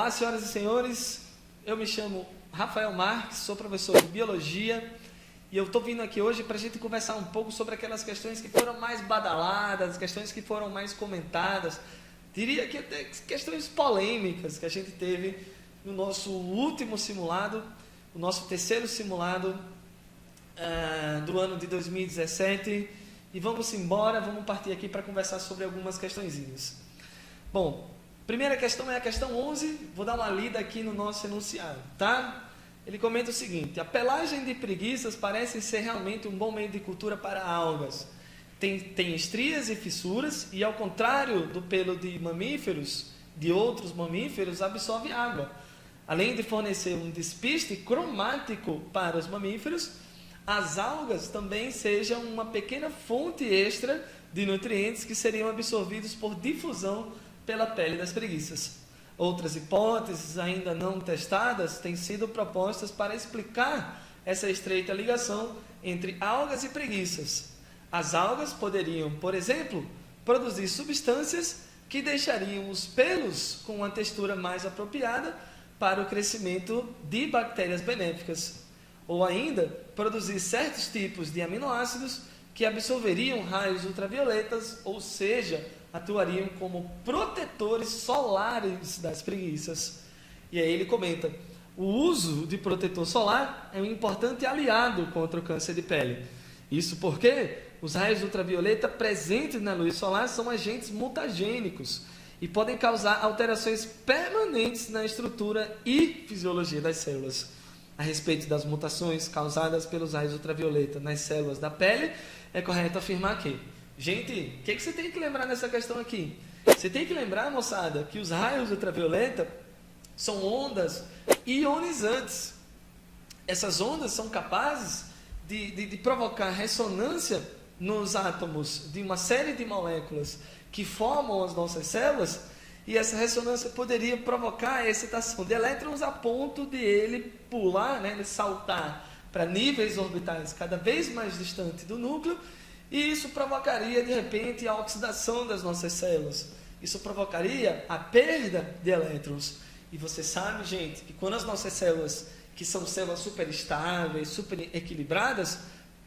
Olá, senhoras e senhores, eu me chamo Rafael Marques, sou professor de Biologia e eu estou vindo aqui hoje para a gente conversar um pouco sobre aquelas questões que foram mais badaladas, questões que foram mais comentadas, diria que até questões polêmicas que a gente teve no nosso último simulado, o nosso terceiro simulado do ano de 2017, e vamos embora, vamos partir aqui para conversar sobre algumas questõezinhas. Bom, primeira questão é a questão 11, vou dar uma lida aqui no nosso enunciado, tá? Ele comenta o seguinte: a pelagem de preguiças parece ser realmente um bom meio de cultura para algas. Tem estrias e fissuras e, ao contrário do pelo de mamíferos, de outros mamíferos, absorve água. Além de fornecer um despiste cromático para os mamíferos, as algas também sejam uma pequena fonte extra de nutrientes que seriam absorvidos por difusão pela pele das preguiças. Outras hipóteses ainda não testadas têm sido propostas para explicar essa estreita ligação entre algas e preguiças. As algas poderiam, por exemplo, produzir substâncias que deixariam os pelos com uma textura mais apropriada para o crescimento de bactérias benéficas, ou ainda produzir certos tipos de aminoácidos que absorveriam raios ultravioletas, ou seja, atuariam como protetores solares das preguiças. E aí ele comenta: o uso de protetor solar é um importante aliado contra o câncer de pele. Isso porque os raios ultravioleta presentes na luz solar são agentes mutagênicos e podem causar alterações permanentes na estrutura e fisiologia das células. A respeito das mutações causadas pelos raios ultravioleta nas células da pele, é correto afirmar que, gente, o que você tem que lembrar nessa questão aqui? Você tem que lembrar, moçada, que os raios ultravioleta são ondas ionizantes. Essas ondas são capazes de provocar ressonância nos átomos de uma série de moléculas que formam as nossas células, e essa ressonância poderia provocar a excitação de elétrons a ponto de ele pular, ele saltar para níveis orbitais cada vez mais distantes do núcleo, e isso provocaria, de repente, a oxidação das nossas células. Isso provocaria a perda de elétrons. E você sabe, gente, que quando as nossas células, que são células super estáveis, super equilibradas,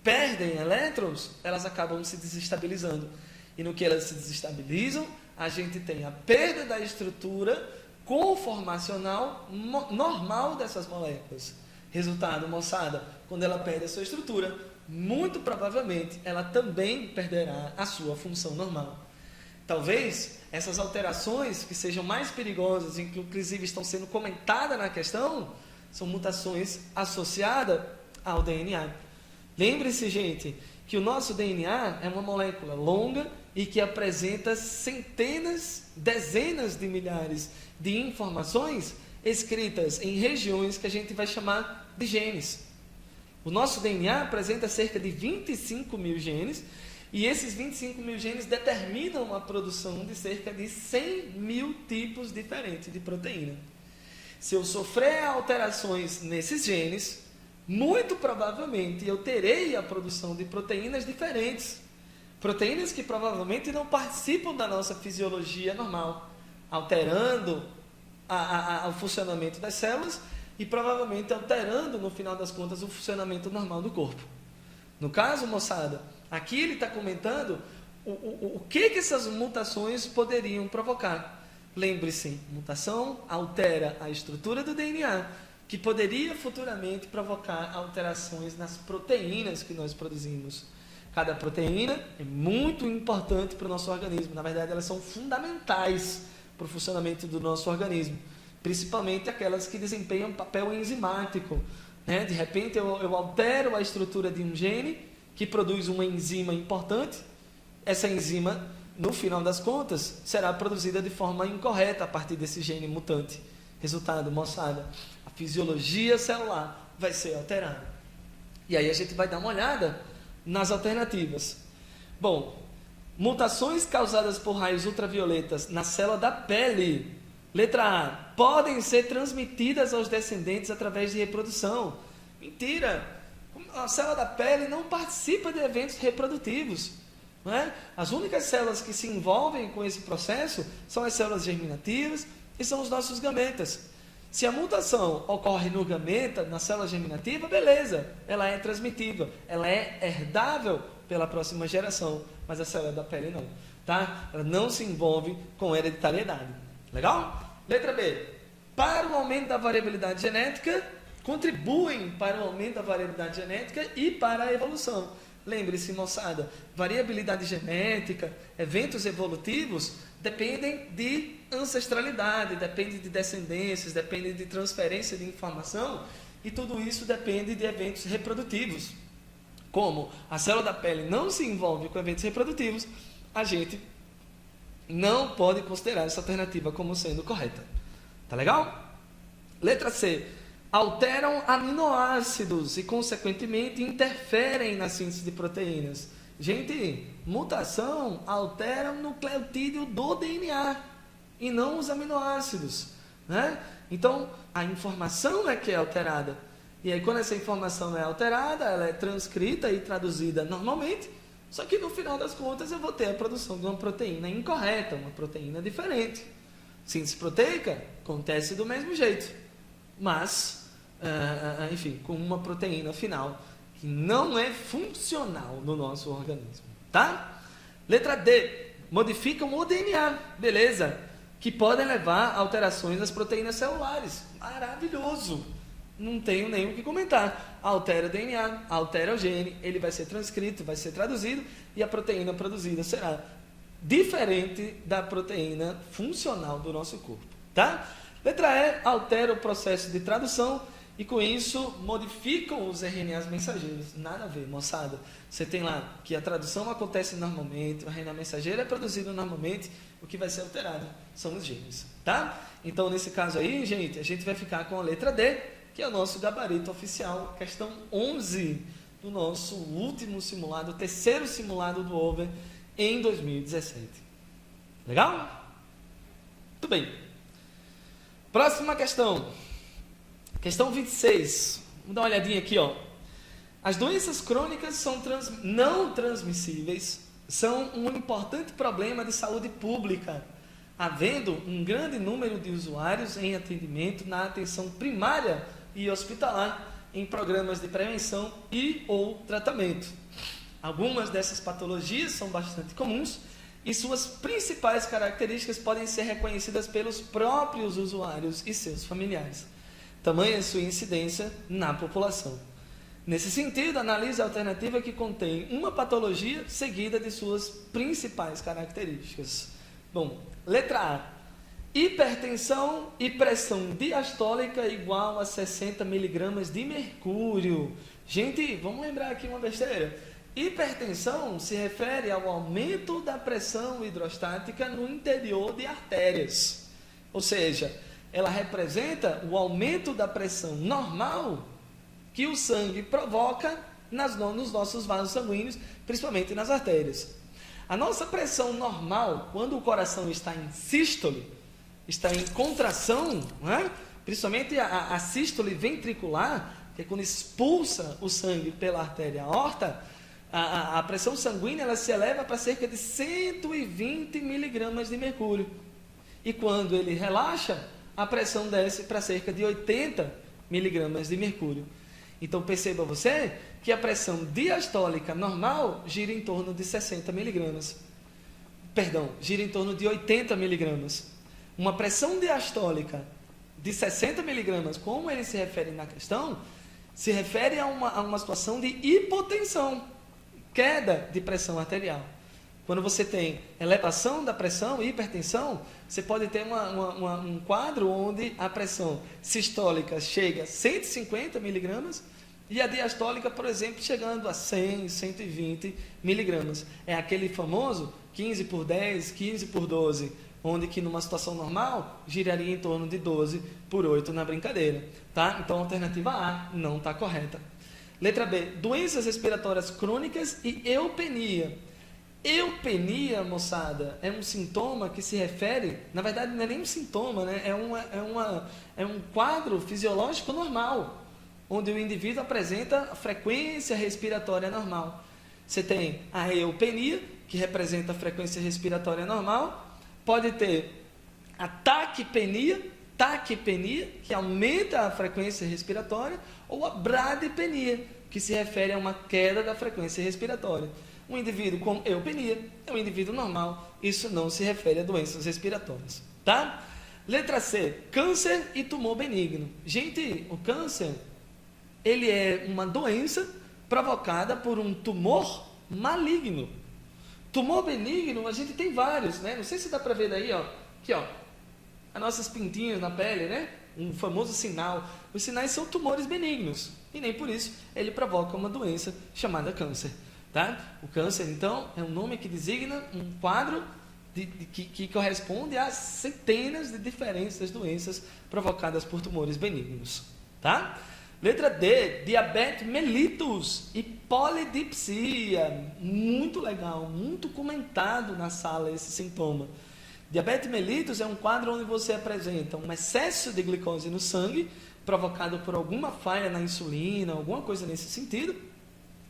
perdem elétrons, elas acabam se desestabilizando. E no que elas se desestabilizam, a gente tem a perda da estrutura conformacional normal dessas moléculas. Resultado, moçada, quando ela perde a sua estrutura, muito provavelmente ela também perderá a sua função normal. Talvez essas alterações que sejam mais perigosas, e que inclusive estão sendo comentadas na questão, são mutações associadas ao DNA. Lembre-se, gente, que o nosso DNA é uma molécula longa e que apresenta centenas, dezenas de milhares de informações escritas em regiões que a gente vai chamar de genes. O nosso DNA apresenta cerca de 25 mil genes, e esses 25 mil genes determinam a produção de cerca de 100 mil tipos diferentes de proteína. Se eu sofrer alterações nesses genes, muito provavelmente eu terei a produção de proteínas diferentes. Proteínas que provavelmente não participam da nossa fisiologia normal, alterando o funcionamento das células e provavelmente alterando, no final das contas, o funcionamento normal do corpo. No caso, moçada, aqui ele está comentando o que essas mutações poderiam provocar. Lembre-se, mutação altera a estrutura do DNA, que poderia futuramente provocar alterações nas proteínas que nós produzimos. Cada proteína é muito importante para o nosso organismo. Na verdade, elas são fundamentais para o funcionamento do nosso organismo, principalmente aquelas que desempenham papel enzimático. De repente, eu altero a estrutura de um gene que produz uma enzima importante. Essa enzima, no final das contas, será produzida de forma incorreta a partir desse gene mutante. Resultado, moçada, a fisiologia celular vai ser alterada. E aí a gente vai dar uma olhada nas alternativas. Bom, mutações causadas por raios ultravioletas na célula da pele. Letra A. Podem ser transmitidas aos descendentes através de reprodução. Mentira! A célula da pele não participa de eventos reprodutivos. Não é? As únicas células que se envolvem com esse processo são as células germinativas e são os nossos gametas. Se a mutação ocorre no gameta, na célula germinativa, beleza, ela é transmitível, ela é herdável pela próxima geração, mas a célula da pele não, tá? Ela não se envolve com hereditariedade. Legal? Letra B. Para o aumento da variabilidade genética, contribuem para o aumento da variabilidade genética e para a evolução. Lembre-se, moçada, variabilidade genética, eventos evolutivos, dependem de ancestralidade, depende de descendências, depende de transferência de informação, e tudo isso depende de eventos reprodutivos. Como a célula da pele não se envolve com eventos reprodutivos, a gente não pode considerar essa alternativa como sendo correta. Tá legal? Letra C. Alteram aminoácidos e, consequentemente, interferem na síntese de proteínas. Gente, mutação altera o nucleotídeo do DNA e não os aminoácidos, né? Então, a informação é que é alterada. E aí, quando essa informação é alterada, ela é transcrita e traduzida normalmente, só que no final das contas eu vou ter a produção de uma proteína incorreta, uma proteína diferente. Síntese proteica acontece do mesmo jeito, mas, enfim, com uma proteína final que não é funcional no nosso organismo, tá? Letra D. Modificam o DNA, beleza? Que podem levar a alterações nas proteínas celulares. Maravilhoso! Não tenho nem o que comentar. Altera o DNA, altera o gene, ele vai ser transcrito, vai ser traduzido e a proteína produzida será diferente da proteína funcional do nosso corpo, tá? Letra E. Altera o processo de tradução e com isso modificam os RNAs mensageiros. Nada a ver, moçada. Você tem lá que a tradução acontece normalmente, o RNA mensageiro é produzido normalmente, o que vai ser alterado são os genes, tá? Então, nesse caso aí, gente, a gente vai ficar com a letra D, que é o nosso gabarito oficial, questão 11 do nosso último simulado, o terceiro simulado do Over em 2017. Legal? Muito bem. Próxima questão. Questão 26. Vamos dar uma olhadinha aqui, ó. As doenças crônicas são não transmissíveis, são um importante problema de saúde pública, havendo um grande número de usuários em atendimento na atenção primária e hospitalar, em programas de prevenção e ou tratamento. Algumas dessas patologias são bastante comuns e suas principais características podem ser reconhecidas pelos próprios usuários e seus familiares. Tamanha sua incidência na população. Nesse sentido, analise a alternativa que contém uma patologia seguida de suas principais características. Bom, letra A. Hipertensão e pressão diastólica igual a 60 mg de mercúrio. Gente, vamos lembrar aqui uma besteira. Hipertensão se refere ao aumento da pressão hidrostática no interior de artérias. Ou seja, ela representa o aumento da pressão normal que o sangue provoca nos nossos vasos sanguíneos, principalmente nas artérias. A nossa pressão normal, quando o coração está em sístole, está em contração, né? Principalmente a sístole ventricular, que é quando expulsa o sangue pela artéria aorta, a pressão sanguínea ela se eleva para cerca de 120 miligramas de mercúrio. E quando ele relaxa, a pressão desce para cerca de 80 miligramas de mercúrio. Então perceba você que a pressão diastólica normal gira em torno de 60 miligramas. Perdão, gira em torno de 80 miligramas. Uma pressão diastólica de 60 miligramas, como ele se refere na questão, se refere a uma situação de hipotensão, queda de pressão arterial. Quando você tem elevação da pressão e hipertensão, você pode ter um quadro onde a pressão sistólica chega a 150 miligramas e a diastólica, por exemplo, chegando a 100, 120 miligramas. É aquele famoso 15 por 10, 15 por 12, onde que numa situação normal giraria em torno de 12 por 8 na brincadeira. Tá? Então a alternativa A não está correta. Letra B. Doenças respiratórias crônicas e eupenia. Eupenia, moçada, é um sintoma que se refere, na verdade não é nem um sintoma, né? É um quadro fisiológico normal, onde o indivíduo apresenta a frequência respiratória normal. Você tem a eupenia, que representa a frequência respiratória normal, pode ter a taquipenia, que aumenta a frequência respiratória, ou a bradipenia, que se refere a uma queda da frequência respiratória. Um indivíduo com eupenia é um indivíduo normal, isso não se refere a doenças respiratórias, tá? Letra C, câncer e tumor benigno. Gente, o câncer, ele é uma doença provocada por um tumor maligno. Tumor benigno, a gente tem vários, né? Não sei se dá para ver daí, ó. Aqui, ó. As nossas pintinhas na pele, né? Um famoso sinal. Os sinais são tumores benignos. E nem por isso ele provoca uma doença chamada câncer, tá? O câncer, então, é um nome que designa um quadro que corresponde a centenas de diferentes doenças provocadas por tumores benignos, tá? Letra D, diabetes mellitus e polidipsia. Muito legal, muito comentado na sala esse sintoma. Diabetes mellitus é um quadro onde você apresenta um excesso de glicose no sangue, provocado por alguma falha na insulina, alguma coisa nesse sentido,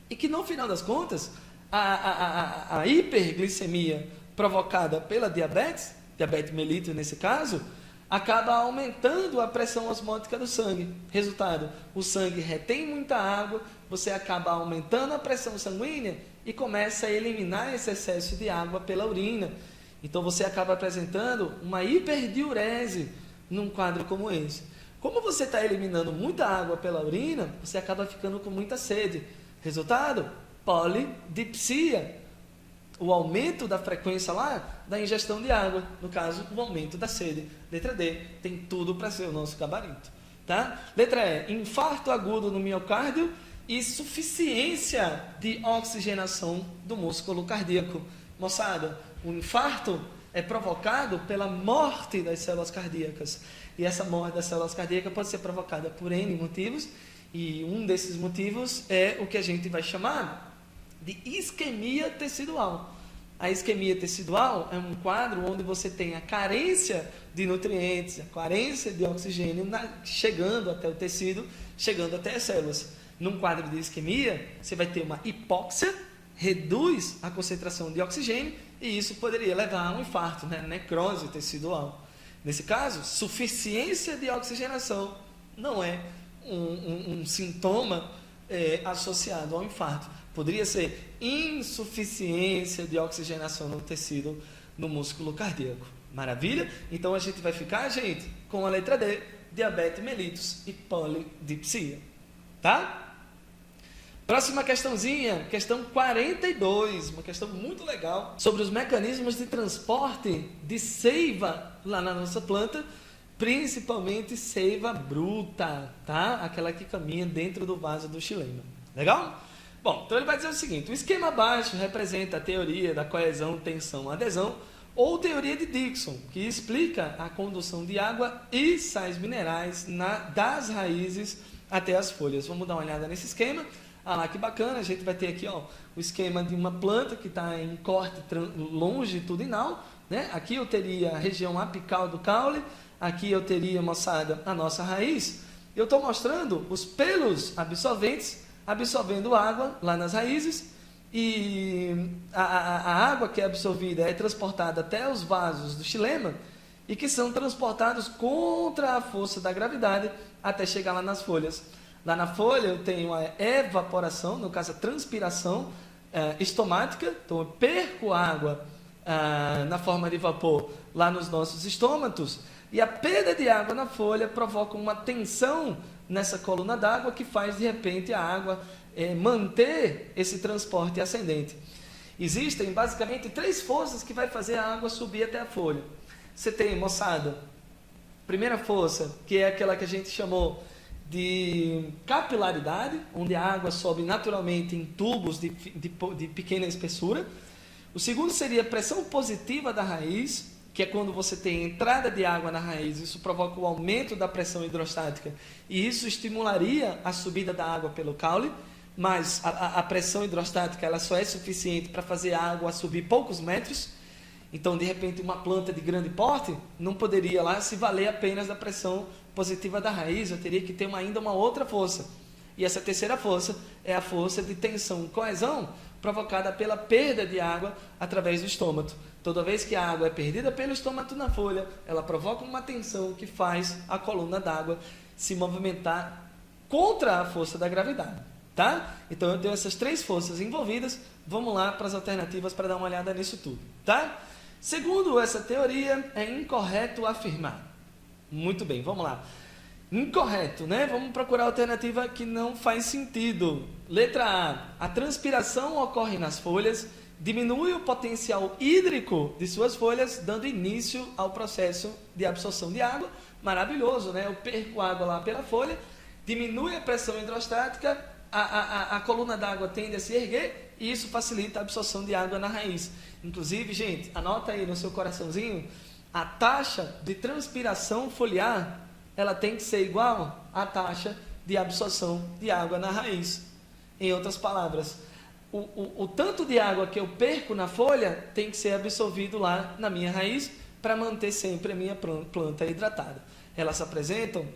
e que no final das contas, a hiperglicemia provocada pela diabetes mellitus nesse caso, acaba aumentando a pressão osmótica do sangue. Resultado, o sangue retém muita água, você acaba aumentando a pressão sanguínea e começa a eliminar esse excesso de água pela urina. Então você acaba apresentando uma hiperdiurese num quadro como esse. Como você está eliminando muita água pela urina, você acaba ficando com muita sede. Resultado, polidipsia. O aumento da frequência lá da ingestão de água, no caso, o aumento da sede. Letra D, tem tudo para ser o nosso gabarito, tá? Letra E, infarto agudo no miocárdio e insuficiência de oxigenação do músculo cardíaco. Moçada, o infarto é provocado pela morte das células cardíacas. E essa morte das células cardíacas pode ser provocada por N motivos, e um desses motivos é o que a gente vai chamar de isquemia tecidual. A isquemia tecidual é um quadro onde você tem a carência de nutrientes, a carência de oxigênio chegando até o tecido, chegando até as células. Num quadro de isquemia, você vai ter uma hipóxia, reduz a concentração de oxigênio, e isso poderia levar a um infarto, né? Necrose tecidual. Nesse caso, suficiência de oxigenação não é um sintoma associado ao infarto. Poderia ser insuficiência de oxigenação no tecido, no músculo cardíaco. Maravilha? Então a gente vai ficar, gente, com a letra D, diabetes mellitus e polidipsia. Tá? Próxima questãozinha, questão 42, uma questão muito legal, sobre os mecanismos de transporte de seiva lá na nossa planta, principalmente seiva bruta, tá? Aquela que caminha dentro do vaso do xilema. Legal? Bom, então ele vai dizer o seguinte: o esquema abaixo representa a teoria da coesão, tensão, adesão, ou teoria de Dickson, que explica a condução de água e sais minerais das raízes até as folhas. Vamos dar uma olhada nesse esquema. Ah lá, que bacana, a gente vai ter aqui, ó, o esquema de uma planta que está em corte longitudinal, né? Aqui eu teria a região apical do caule, aqui eu teria, moçada, a nossa raiz. Eu estou mostrando os pelos absorventes absorvendo água lá nas raízes, e a água que é absorvida é transportada até os vasos do xilema, e que são transportados contra a força da gravidade até chegar lá nas folhas. Lá na folha eu tenho a evaporação, no caso a transpiração estomática, então eu perco água na forma de vapor lá nos nossos estômatos, e a perda de água na folha provoca uma tensão nessa coluna d'água que faz de repente a água manter esse transporte ascendente. Existem basicamente 3 forças que vai fazer a água subir até a folha. Você tem, moçada, primeira força, que é aquela que a gente chamou de capilaridade, onde a água sobe naturalmente em tubos de pequena espessura. O segundo seria a pressão positiva da raiz, que é quando você tem entrada de água na raiz, isso provoca o aumento da pressão hidrostática, e isso estimularia a subida da água pelo caule, mas a pressão hidrostática ela só é suficiente para fazer a água subir poucos metros. Então, de repente, uma planta de grande porte não poderia lá se valer apenas da pressão positiva da raiz, eu teria que ter ainda uma outra força. E essa terceira força é a força de tensão e coesão provocada pela perda de água através do estômago. Toda vez que a água é perdida pelo estomato na folha, ela provoca uma tensão que faz a coluna d'água se movimentar contra a força da gravidade, tá? Então eu tenho essas 3 forças envolvidas. Vamos lá para as alternativas para dar uma olhada nisso tudo, tá? Segundo essa teoria, é incorreto afirmar. Muito bem, vamos lá. Incorreto, né? Vamos procurar a alternativa que não faz sentido. Letra A transpiração ocorre nas folhas, diminui o potencial hídrico de suas folhas, dando início ao processo de absorção de água. Maravilhoso, né? Eu perco água lá pela folha, diminui a pressão hidrostática, a coluna d'água tende a se erguer e isso facilita a absorção de água na raiz. Inclusive, gente, anota aí no seu coraçãozinho, a taxa de transpiração foliar, ela tem que ser igual à taxa de absorção de água na raiz. Em outras palavras, o tanto de água que eu perco na folha tem que ser absorvido lá na minha raiz para manter sempre a minha planta hidratada. Elas apresentam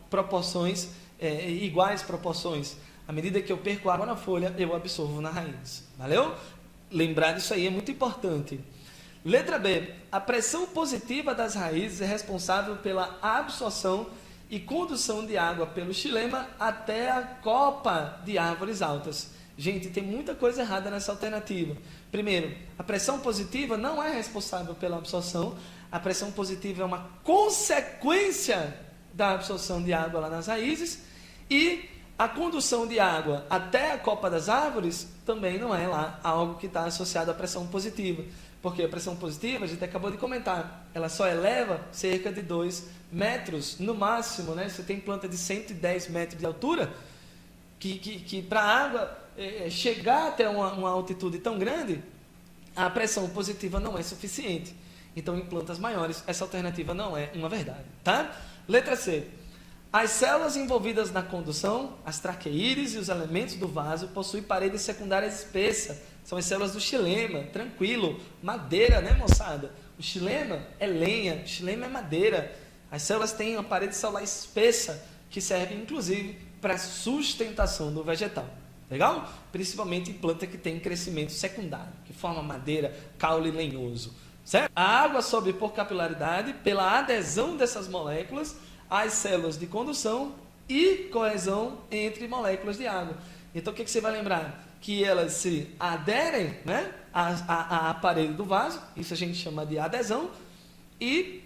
proporções, iguais proporções. À medida que eu perco água na folha, eu absorvo na raiz. Valeu? Lembrar disso aí é muito importante. Letra B. A pressão positiva das raízes é responsável pela absorção e condução de água pelo xilema até a copa de árvores altas. Gente, tem muita coisa errada nessa alternativa. Primeiro, a pressão positiva não é responsável pela absorção. A pressão positiva é uma consequência da absorção de água lá nas raízes. E a condução de água até a copa das árvores também não é lá algo que está associado à pressão positiva. Porque a pressão positiva, a gente acabou de comentar, ela só eleva cerca de 2 metros no máximo, né? Você tem planta de 110 metros de altura, que para a água chegar até uma altitude tão grande, a pressão positiva não é suficiente. Então, em plantas maiores, essa alternativa não é uma verdade, tá? Letra C. As células envolvidas na condução, as traqueídes e os elementos do vaso possuem paredes secundárias espessas. São as células do xilema, tranquilo, madeira, né, moçada? O xilema é lenha, o xilema é madeira. As células têm uma parede celular espessa, que serve, inclusive, para sustentação do vegetal. Legal? Principalmente em planta que tem crescimento secundário, que forma madeira, caule lenhoso. Certo? A água sobe por capilaridade, pela adesão dessas moléculas às células de condução e coesão entre moléculas de água. Então, o que você vai lembrar? Que elas se aderem, né, à parede do vaso, isso a gente chama de adesão, e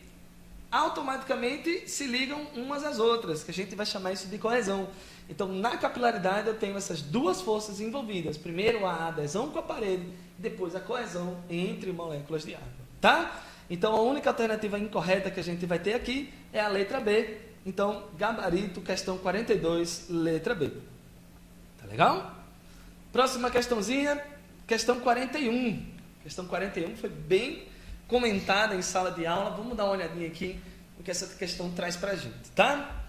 automaticamente se ligam umas às outras, que a gente vai chamar isso de coesão. Então, na capilaridade, eu tenho essas 2 forças envolvidas. Primeiro, a adesão com a parede, depois a coesão entre moléculas de água. Tá? Então, a única alternativa incorreta que a gente vai ter aqui é a letra B. Então, gabarito, questão 42, letra B. Tá legal? Próxima questãozinha, questão 41. Questão 41 foi bem comentada em sala de aula. Vamos dar uma olhadinha aqui no que essa questão traz para a gente, tá?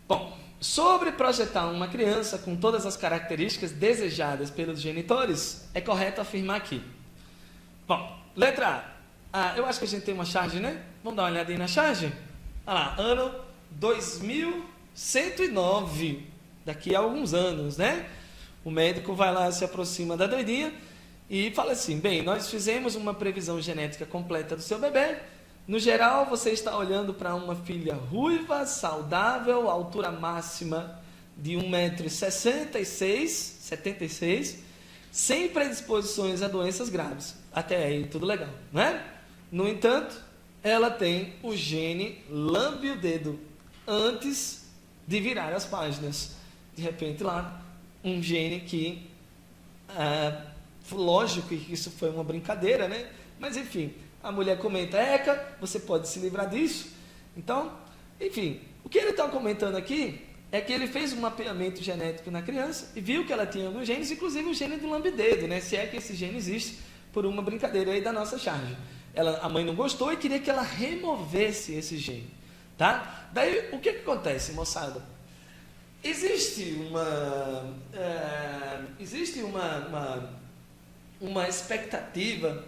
Bom, sobre projetar uma criança com todas as características desejadas pelos genitores, é correto afirmar aqui. Bom, letra A. Eu acho que a gente tem uma charge, né? Vamos dar uma olhadinha na charge? Olha lá, ano 2109, daqui a alguns anos, né? O médico vai lá, se aproxima da doidinha e fala assim: bem, nós fizemos uma previsão genética completa do seu bebê. No geral, você está olhando para uma filha ruiva, saudável, altura máxima de 1,66 m, 76, sem predisposições a doenças graves. Até aí, tudo legal, né? No entanto, ela tem o gene lambe o dedo antes de virar as páginas. De repente, lá, um gene que, lógico que isso foi uma brincadeira, né? Mas, enfim, a mulher comenta: Eca, você pode se livrar disso. Então, enfim, o que ele está comentando aqui é que ele fez um mapeamento genético na criança e viu que ela tinha alguns genes, inclusive o gene do lambe-dedo, né? Se é que esse gene existe, por uma brincadeira aí da nossa charge. A mãe não gostou e queria que ela removesse esse gene, tá? Daí, o que acontece, moçada? Existe uma expectativa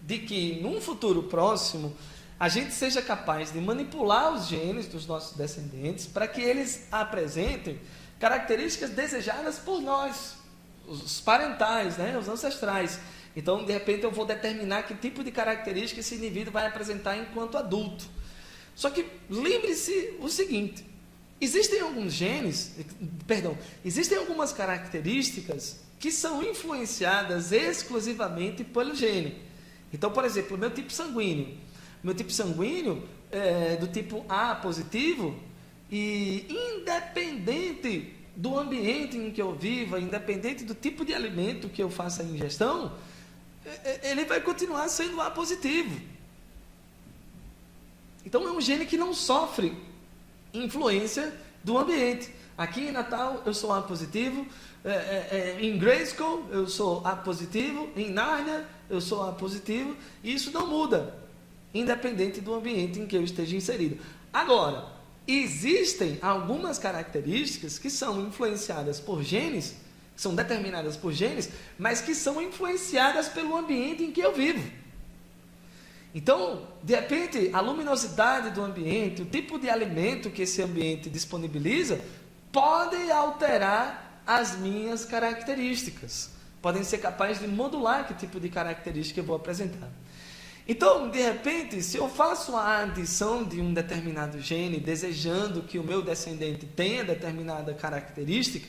de que, num futuro próximo, a gente seja capaz de manipular os genes dos nossos descendentes para que eles apresentem características desejadas por nós, os parentais, né, os ancestrais. Então, de repente, eu vou determinar que tipo de característica esse indivíduo vai apresentar enquanto adulto. Só que lembre-se o seguinte, existem algumas características que são influenciadas exclusivamente pelo gene. Então, por exemplo, o meu tipo sanguíneo é do tipo A positivo, e independente do ambiente em que eu viva, independente do tipo de alimento que eu faça a ingestão, ele vai continuar sendo A positivo. Então é um gene que não sofre influência do ambiente. Aqui em Natal eu sou A positivo, em Grayskull eu sou A positivo, em Nárnia eu sou A positivo, e isso não muda, independente do ambiente em que eu esteja inserido. Agora, existem algumas características que são influenciadas por genes, são determinadas por genes, mas que são influenciadas pelo ambiente em que eu vivo. Então, de repente, a luminosidade do ambiente, o tipo de alimento que esse ambiente disponibiliza, pode alterar as minhas características. Podem ser capazes de modular que tipo de característica eu vou apresentar. Então, de repente, se eu faço a adição de um determinado gene, desejando que o meu descendente tenha determinada característica,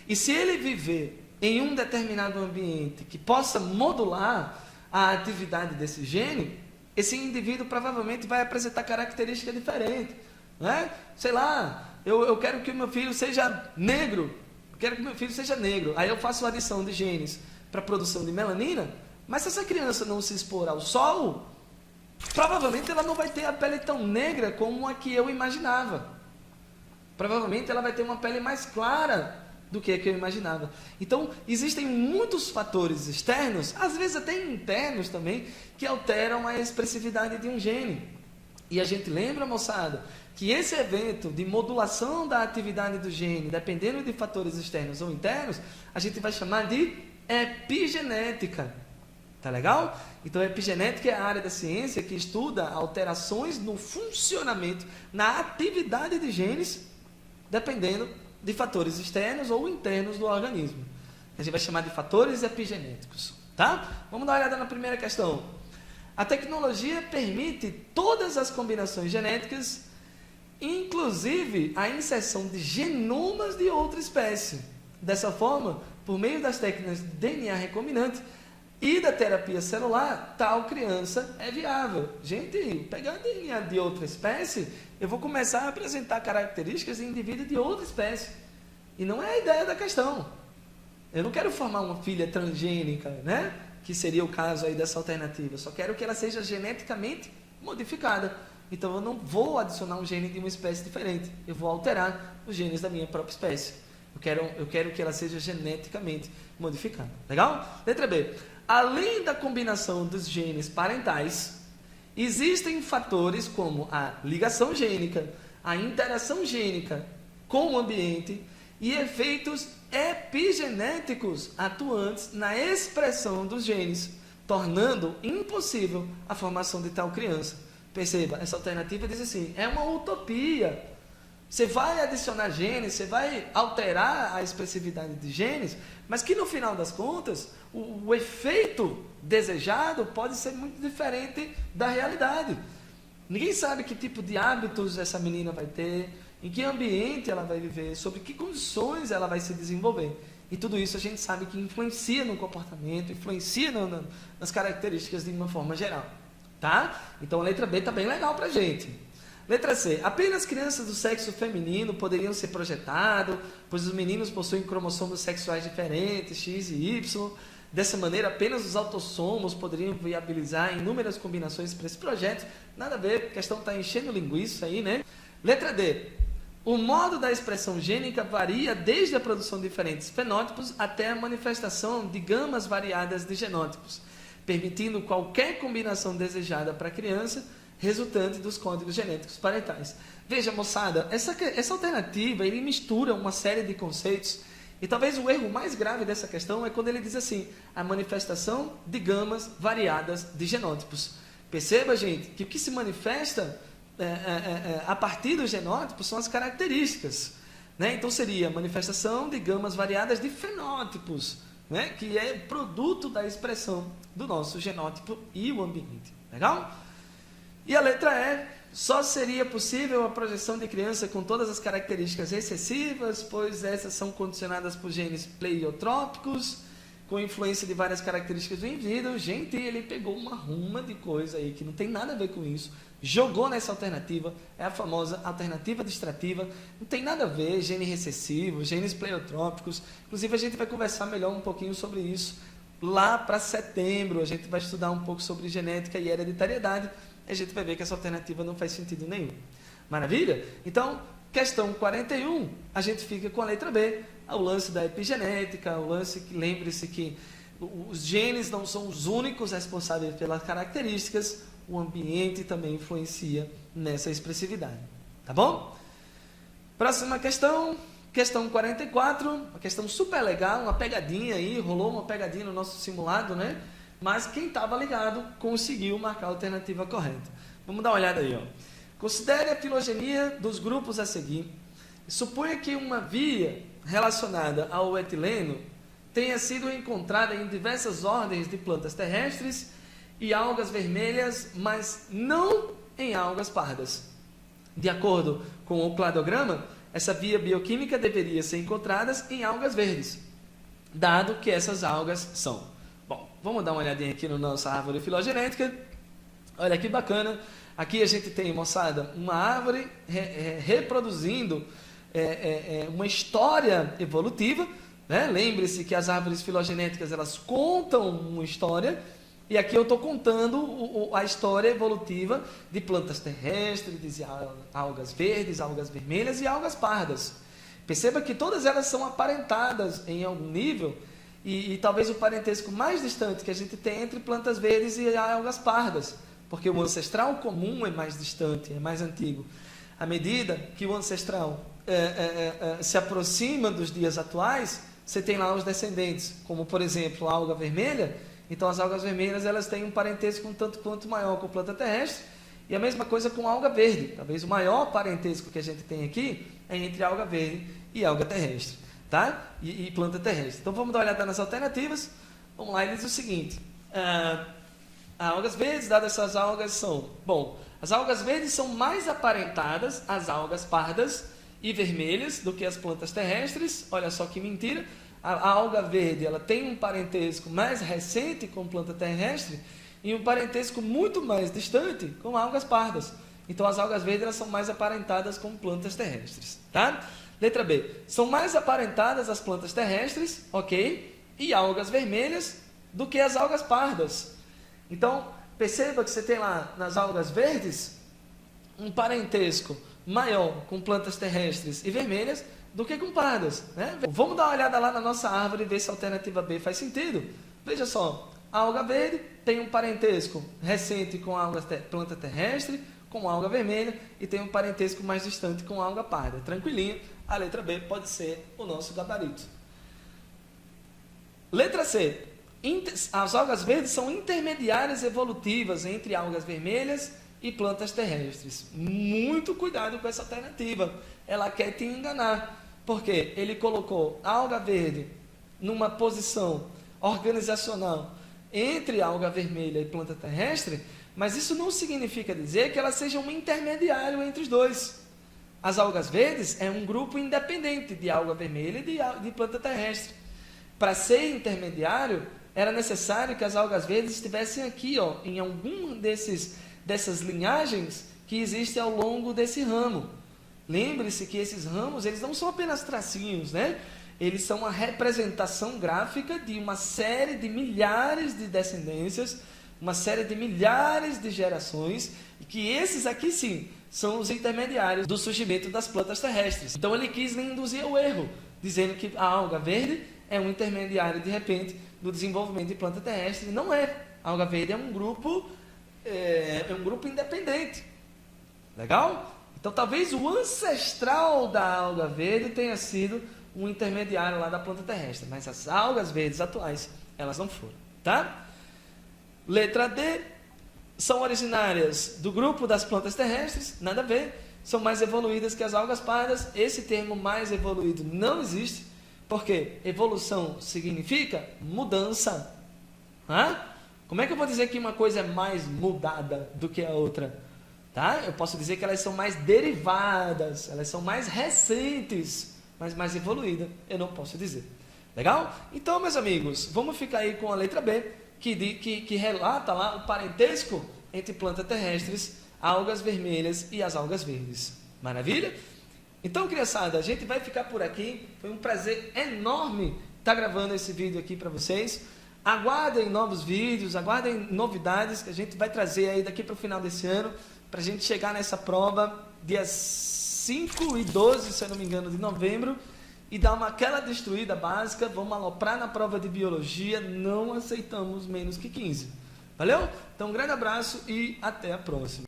e se ele viver em um determinado ambiente que possa modular a atividade desse gene, esse indivíduo provavelmente vai apresentar característica diferente, né? Sei lá, eu quero que o meu filho seja negro, aí eu faço a adição de genes para a produção de melanina, mas se essa criança não se expor ao sol, provavelmente ela não vai ter a pele tão negra como a que eu imaginava. Provavelmente ela vai ter uma pele mais clara do que a que eu imaginava. Então, existem muitos fatores externos, às vezes até internos também, que alteram a expressividade de um gene. E a gente lembra, moçada, que esse evento de modulação da atividade do gene, dependendo de fatores externos ou internos, a gente vai chamar de epigenética. Tá legal? Então, a epigenética é a área da ciência que estuda alterações no funcionamento, na atividade de genes, dependendo de fatores externos ou internos do organismo. A gente vai chamar de fatores epigenéticos. Tá? Vamos dar uma olhada na primeira questão. A tecnologia permite todas as combinações genéticas, inclusive a inserção de genomas de outra espécie. Dessa forma, por meio das técnicas de DNA recombinante e da terapia celular, tal criança é viável. Gente, pegando DNA de outra espécie, eu vou começar a apresentar características de indivíduo de outra espécie. E não é a ideia da questão. Eu não quero formar uma filha transgênica, né? Que seria o caso aí dessa alternativa. Eu só quero que ela seja geneticamente modificada. Então eu não vou adicionar um gene de uma espécie diferente. Eu vou alterar os genes da minha própria espécie. Eu quero que ela seja geneticamente modificada. Legal? Letra B. Além da combinação dos genes parentais, existem fatores como a ligação gênica, a interação gênica com o ambiente e efeitos epigenéticos atuantes na expressão dos genes, tornando impossível a formação de tal criança. Perceba, essa alternativa diz assim, é uma utopia. Você vai adicionar genes, você vai alterar a expressividade de genes, mas que no final das contas, o efeito desejado pode ser muito diferente da realidade. Ninguém sabe que tipo de hábitos essa menina vai ter, em que ambiente ela vai viver, sobre que condições ela vai se desenvolver. E tudo isso a gente sabe que influencia no comportamento, influencia nas características de uma forma geral. Tá? Então a letra B está bem legal para a gente. Letra C. Apenas crianças do sexo feminino poderiam ser projetadas, pois os meninos possuem cromossomos sexuais diferentes, X e Y. Dessa maneira, apenas os autossomos poderiam viabilizar inúmeras combinações para esse projeto. Nada a ver, a questão está enchendo linguiça aí, né? Letra D. O modo da expressão gênica varia desde a produção de diferentes fenótipos até a manifestação de gamas variadas de genótipos, permitindo qualquer combinação desejada para a criança, resultante dos códigos genéticos parentais. Veja, moçada, essa alternativa, ele mistura uma série de conceitos, e talvez o erro mais grave dessa questão é quando ele diz assim, a manifestação de gamas variadas de genótipos. Perceba, gente, que o que se manifesta a partir dos genótipos são as características, né? Então seria manifestação de gamas variadas de fenótipos, né, que é produto da expressão do nosso genótipo e o ambiente. Legal? E a letra E, só seria possível a projeção de criança com todas as características recessivas, pois essas são condicionadas por genes pleiotrópicos, com influência de várias características do indivíduo. Gente, ele pegou uma ruma de coisa aí que não tem nada a ver com isso, jogou nessa alternativa, é a famosa alternativa distrativa, não tem nada a ver, gene recessivo, genes pleiotrópicos. Inclusive a gente vai conversar melhor um pouquinho sobre isso lá para setembro, a gente vai estudar um pouco sobre genética e hereditariedade, a gente vai ver que essa alternativa não faz sentido nenhum. Maravilha? Então, questão 41, a gente fica com a letra B, o lance da epigenética, o lance que, lembre-se que os genes não são os únicos responsáveis pelas características, o ambiente também influencia nessa expressividade. Tá bom? Próxima questão, questão 44, uma questão super legal, uma pegadinha aí, rolou uma pegadinha no nosso simulado, né? Mas quem estava ligado conseguiu marcar a alternativa correta. Vamos dar uma olhada aí, ó. Considere a filogenia dos grupos a seguir. Suponha que uma via relacionada ao etileno tenha sido encontrada em diversas ordens de plantas terrestres e algas vermelhas, mas não em algas pardas. De acordo com o cladograma, essa via bioquímica deveria ser encontrada em algas verdes, dado que essas algas são. Bom, vamos dar uma olhadinha aqui na nossa árvore filogenética. Olha que bacana. Aqui a gente tem, moçada, uma árvore reproduzindo uma história evolutiva, né? Lembre-se que as árvores filogenéticas, elas contam uma história, e aqui eu estou contando a história evolutiva de plantas terrestres, de algas verdes, algas vermelhas e algas pardas. Perceba que todas elas são aparentadas em algum nível, e talvez o parentesco mais distante que a gente tem entre plantas verdes e algas pardas, porque o ancestral comum é mais distante, é mais antigo. À medida que o ancestral se aproxima dos dias atuais, você tem lá os descendentes, como por exemplo a alga vermelha. Então as algas vermelhas, elas têm um parentesco um tanto quanto maior com a planta terrestre, e a mesma coisa com a alga verde. Talvez o maior parentesco que a gente tem aqui é entre alga verde e alga terrestre, tá? E planta terrestre. Então vamos dar uma olhada nas alternativas. Vamos lá, ele diz o seguinte: algas verdes, dadas essas algas, são... Bom, as algas verdes são mais aparentadas às algas pardas e vermelhas do que as plantas terrestres. Olha só que mentira. A alga verde, ela tem um parentesco mais recente com planta terrestre e um parentesco muito mais distante com algas pardas. Então as algas verdes, elas são mais aparentadas com plantas terrestres, tá? Letra B. São mais aparentadas as plantas terrestres, ok? E algas vermelhas do que as algas pardas. Então, perceba que você tem lá nas algas verdes um parentesco maior com plantas terrestres e vermelhas do que com pardas, né? Vamos dar uma olhada lá na nossa árvore e ver se a alternativa B faz sentido. Veja só, a alga verde tem um parentesco recente com a planta terrestre, com a alga vermelha, e tem um parentesco mais distante com a alga parda. Tranquilinho, a letra B pode ser o nosso gabarito. Letra C. As algas verdes são intermediárias evolutivas entre algas vermelhas e plantas terrestres. Muito cuidado com essa alternativa. Ela quer te enganar. Porque ele colocou a alga verde numa posição organizacional entre a alga vermelha e planta terrestre, mas isso não significa dizer que ela seja um intermediário entre os dois. As algas verdes é um grupo independente de alga vermelha e de planta terrestre. Para ser intermediário, era necessário que as algas verdes estivessem aqui, ó, em algum dessas linhagens que existem ao longo desse ramo. Lembre-se que esses ramos, eles não são apenas tracinhos, né? Eles são a representação gráfica de uma série de milhares de descendências, uma série de milhares de gerações, e que esses aqui sim são os intermediários do surgimento das plantas terrestres. Então ele quis lhe induzir ao erro, dizendo que a alga verde é um intermediário, de repente, do desenvolvimento de planta terrestre. Não é. A alga verde é um grupo independente. Legal? Então, talvez o ancestral da alga verde tenha sido um intermediário lá da planta terrestre, mas as algas verdes atuais, elas não foram, tá? Letra D. São originárias do grupo das plantas terrestres, nada a ver. São mais evoluídas que as algas pardas. Esse termo mais evoluído não existe, Porque evolução significa mudança. Hã? Como é que eu vou dizer que uma coisa é mais mudada do que a outra? Tá? Eu posso dizer que elas são mais derivadas, elas são mais recentes, mas mais evoluídas. Eu não posso dizer. Legal? Então, meus amigos, vamos ficar aí com a letra B, que relata lá o parentesco entre plantas terrestres, algas vermelhas e as algas verdes. Maravilha? Então, criançada, a gente vai ficar por aqui. Foi um prazer enorme estar gravando esse vídeo aqui para vocês. Aguardem novos vídeos, aguardem novidades que a gente vai trazer aí daqui para o final desse ano, para a gente chegar nessa prova dias 5 e 12, se eu não me engano, de novembro, e dar aquela destruída básica. Vamos aloprar na prova de biologia, não aceitamos menos que 15. Valeu? Então, um grande abraço e até a próxima.